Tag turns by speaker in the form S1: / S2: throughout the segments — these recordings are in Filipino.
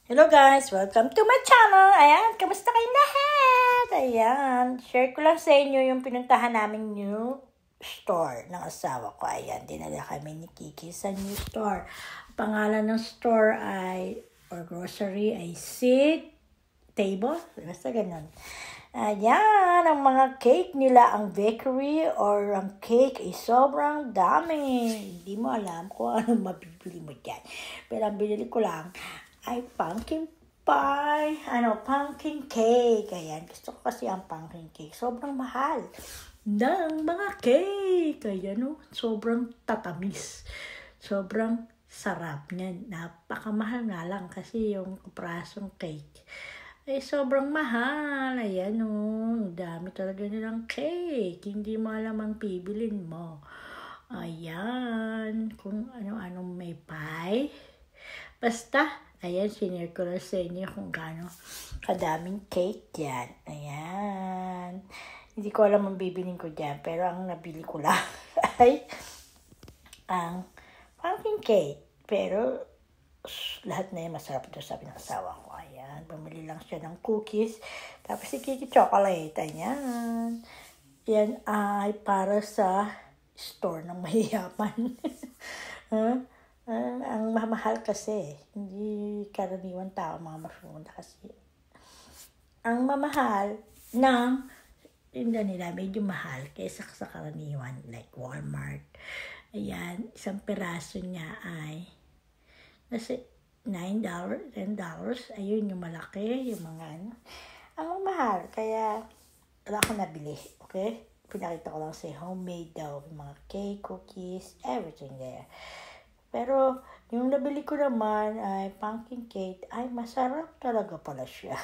S1: Hello guys! Welcome to my channel! Ayan, kamusta kayong lahat? Ayan, share ko lang sa inyo yung pinuntahan naming new store ng asawa ko. Ayan, dinala kami ni Kiki sa new store. Pangalan ng store ay, or grocery ay Seat Table. Basta ganun. Ayan, ang mga cake nila, ang bakery or ang cake ay sobrang dami. Hindi mo alam kung ano mabibili mo dyan. Pero ang binili ko lang ay pumpkin pie, pumpkin cake. Ayan, gusto ko kasi ang pumpkin cake. Sobrang mahal ng mga cake. Ayan, sobrang tatamis. Sobrang sarap niyan. Napakamahal nga lang kasi yung prasong cake ay sobrang mahal. Ayan, dami talaga nilang cake. Hindi mo alam ang pibilin mo. Ayan, kung ano-anong may pie. Basta, ayan, sinare ko lang sa inyo kung gaano kadaming cake yan. Ayan. Hindi ko alam ang bibilin ko dyan, pero ang nabili ko lang ay ang pumpkin cake. Pero, lahat na yan masarap ito, sabi ng asawa ko. Ayan, bumili lang siya ng cookies. Tapos si Kiki chocolate. Ayan. Yan ay para sa store ng mayayaman. Ang mamahal kasi, hindi karaniwan tao mga masyunda kasi. Ang mamahal ng tinda nila, medyo mahal kaysa sa karaniwan, like Walmart. Ayan, isang peraso niya ay nasa $9, $10. Ayun, yung malaki, yung mga ang mahal, kaya wala akong nabili, okay? Pinakita ko lang sa homemade daw, yung mga cake, cookies, everything there. Pero, yung nabili ko naman ay pumpkin cake, ay masarap talaga pala siya.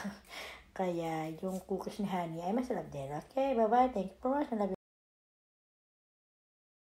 S1: Kaya, yung cookies ni Honey ay masarap din. Okay, bye-bye. Thank you for watching.